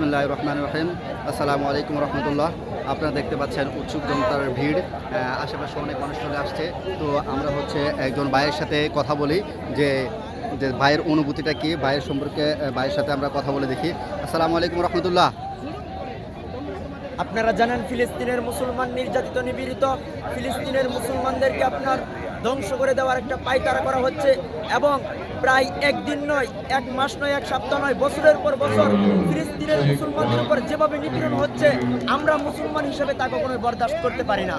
বিসমিল্লাহির রহমানির রহিম। আসসালামু আলাইকুম রহমতুল্লাহ। আপনারা দেখতে পাচ্ছেন উৎসুক জনতার ভিড়, আশেপাশে অনেক মানুষ চলে আসছে। তো আমরা একজন ভাইয়ের সাথে কথা বলি যে যে ভাইয়ের অনুভূতিটা কি, ভাইয়ের সম্পর্কে ভাইয়ের সাথে আমরা কথা বলে দেখি। আসসালামু আলাইকুম রহমতুল্লাহ। আপনারা জানেন ফিলিস্তিনের মুসলমান নির্যাতিত নিপীড়িত, ফিলিস্তিনের মুসলমানদেরকে আপনার ধ্বংস করে দেওয়ার একটা পায়তারা করা হচ্ছে এবং প্রায় একদিন নয়, এক মাস নয়, এক সপ্তাহ নয়, বছরের পর বছর ফিলিস্তিনের মুসলমানদের উপর যেভাবে নিপীড়ন হচ্ছে, আমরা মুসলমান হিসেবে তা কখনোই বরদাস্ত করতে পারি না।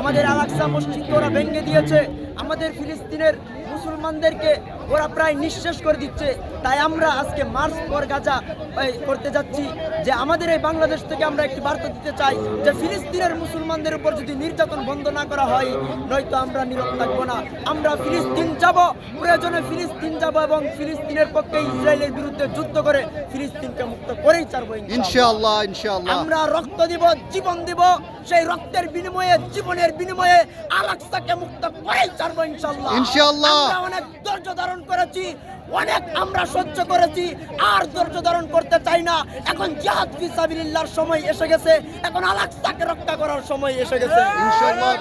আমাদের আল আকসা মসজিদকে ওরা ভেঙে দিয়েছে, আমাদের ফিলিস্তিনের মুসলমানদেরকে ওরা প্রায় নিঃশেষ করে দিচ্ছে। তাই আমরা আজকে মার্চ ফর গাজা করতে যাচ্ছি যে আমাদের এই বাংলাদেশ থেকে আমরা একটি বার্তা দিতে চাই যে ফিলিস্তিনের মুসলমানদের উপর যদি নির্যাতন বন্ধ না করা হয়, নয়তো আমরা নীরব থাকবো না। আমরা ফিলিস্তিন যাব, প্রয়োজনে ফিলিস্তিন যাব এবং ফিলিস্তিনের পক্ষে ইসরায়েলের বিরুদ্ধে যুদ্ধ করে ফিলিস্তিনকে মুক্ত করেই ছাড়বো ইনশাআল্লাহ। ইনশাআল্লাহ আমরা রক্ত দিব, জীবন দিব, সেই রক্তের বিনিময়ে, জীবনের বিনিময়ে আল আকসাকে মুক্ত করেই ছাড়বো ইনশাআল্লাহ। ইনশাআল্লাহ। আমরা অনেক ধৈর্য ধারণ করেছি, অনেক আমরা সহ্য করেছি, আর ধৈর্য ধারণ করতে চাই না। এখন জিহাদ ফি সাবিলিল্লাহর সময় এসে গেছে, এখন আল আকসাকে রক্ষা করার সময় এসে গেছে ইনশাআল্লাহ।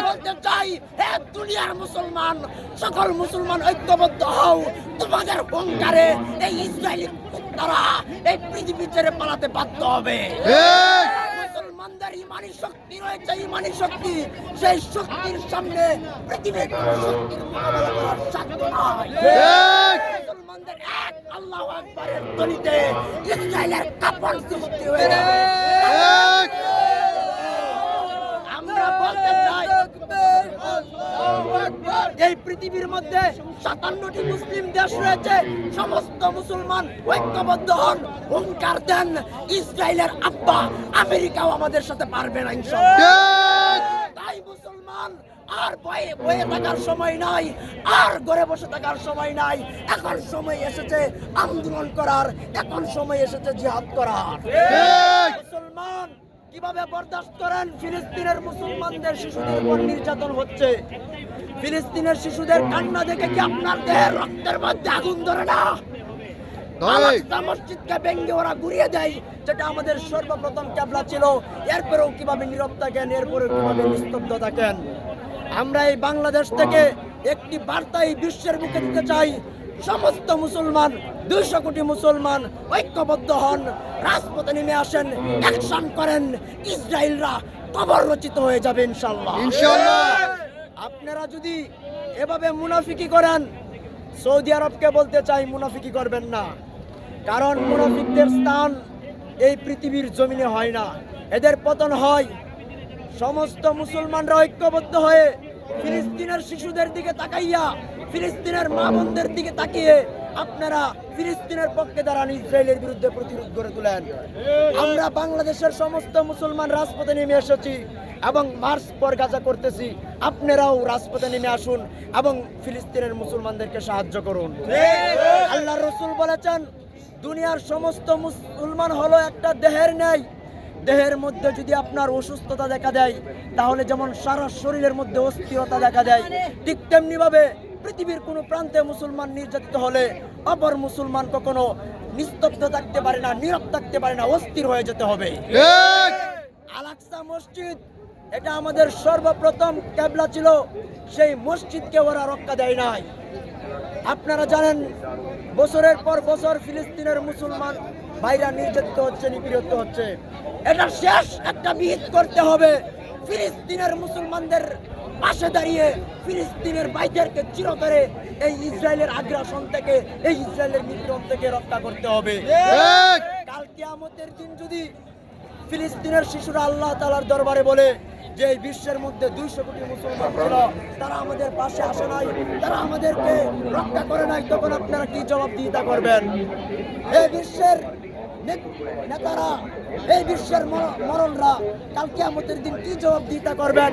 বলতে চাই, হে দুনিয়ার মুসলমান, সকল মুসলমান ঐক্যবদ্ধ হও। তোমাদের হুঙ্কারে এই ইসরায়েলি কুত্তারা এই পৃথিবী ছেড়ে পালাতে বাধ্য হবে। মুসলমানদের ইমানি শক্তি রয়েছে, ইমানি শক্তি, সেই শক্তির সামনে পৃথিবীর কোনো শক্তির মোকাবেলা করার সাধ্য নাই। মুসলমানদের এক আল্লাহু আকবারের ধ্বনিতে ইসরায়েলের কাঁপন সৃষ্টি হয়ে যাবে। আমরা বলতে চাই, এই পৃথিবীর মধ্যে 57টি মুসলিম দেশ রয়েছে, সমস্ত মুসলমান ঐক্যবদ্ধ হন, হুঙ্কার দেন, ইসরায়েলের আব্বা আমেরিকাও আমাদের সাথে পারবে না ইনশাআল্লাহ। তাই মুসলমান আর বয়ে থাকার সময় নাই, আর ঘরে বসে থাকার সময় নাই। এখন সময় এসেছে আন্দোলন করার, এখন সময় এসেছে জিহাদ করার। মুসলমান কিভাবে বরদাস্ত করেন ফিলিস্তিনের মুসলমানদের শিশুদের উপর নির্যাতন হচ্ছে? ফিলিস্তিনের শিশুদের কান্না দেখে কি আপনার দেহের রক্তের মধ্যে আগুন ধরে না? মসজিদকে ভেঙে ওরা ঘুরিয়ে দেয়, যেটা আমাদের সর্বপ্রথম কিবলা ছিল। এরপরেও কিভাবে নীরব থাকেন, এরপরেও কিভাবে নিস্তব্ধ থাকেন? আমরা এই বাংলাদেশ থেকে একটি বার্তা এই বিশ্বের মুখে দিতে চাই, সমস্ত মুসলমান, 200 কোটি মুসলমান ঐক্যবদ্ধ হন, রাজপথে নেমে আসেন, অ্যাকশন করেন, ইসরায়েলরা কবর রচিত হয়ে যাবে ইনশাআল্লাহ। আপনারা যদি এভাবে মুনাফিকি করেন, সৌদি আরবকে বলতে চাই মুনাফিকি করবেন না, কারণ মুনাফিকদের স্থান এই পৃথিবীর জমিনে হয় না, এদের পতন হয়। সমস্ত মুসলমানরা ঐক্যবদ্ধ হয়ে ফিলিস্তিনের শিশুদের দিকে তাকাইয়া, ফিলিস্তিনের মা বোনদের দিকে তাকিয়ে আপনারা ফিলিস্তিনের পক্ষে দাঁড়ান, ইসরায়েলের বিরুদ্ধে প্রতিরোধ গড়ে তোলেন। আমরা বাংলাদেশের সমস্ত মুসলমান রাজপথে নেমে এসেছি এবং মার্চ ফর গাজা করতেছি। আপনারাও রাজপথে নেমে আসুন এবং ফিলিস্তিনের মুসলমানদেরকে সাহায্য করুন। আল্লাহর রাসূল বলেছেন, দুনিয়ার সমস্ত মুসলমান হলো একটা দেহের ন্যায়। দেহের মধ্যে যদি আপনার অসুস্থতা দেখা দেয়, তাহলে যেমন সারা শরীরের মধ্যে অস্থিরতা দেখা দেয়, ঠিক তেমনি ভাবে পৃথিবীর কোনো প্রান্তে মুসলমান নির্যাতিত হলে অপর মুসলমান কখনো নিস্তব্ধ থাকতে পারে না, নীরব থাকতে পারে না, অস্থির হয়ে যেতে হবে। আল আকসা মসজিদ, এটা আমাদের সর্বপ্রথম কিবলা ছিল, সেই মসজিদকে ওরা রক্ষা দেয় নাই। আপনারা জানেন, বছরের পর বছর ফিলিস্তিনের মুসলমান ভাইরা নির্যাতিত হচ্ছে, নিপীড়িত হচ্ছে। এটা শেষ একটা বিহিত করতে হবে। ফিলিস্তিনের মুসলমানদের পাশে দাঁড়িয়ে ফিলিস্তিনের ভাইদেরকে চিরতরে এই ইসরায়েলের আগ্রাসন থেকে, এই ইসরায়েলের নিপীড়ন থেকে রক্ষা করতে হবে। কাল কিয়ামতের দিন যদি ফিলিস্তিনের শিশুরা আল্লাহ তাআলার দরবারে বলে যে এই বিশ্বের মধ্যে 200 কোটি মুসলমান ছিল, তারা আমাদের পাশে আসে নাই, তারা আমাদেরকে রক্ষা করে নাই, তখন আপনারা কি জবাবদিহিতা করবেন? এই বিশ্বের নেতারা, এই বিশ্বের মরণরা কাল কিয়ামতের দিন কি জবাবদিহিতা করবেন?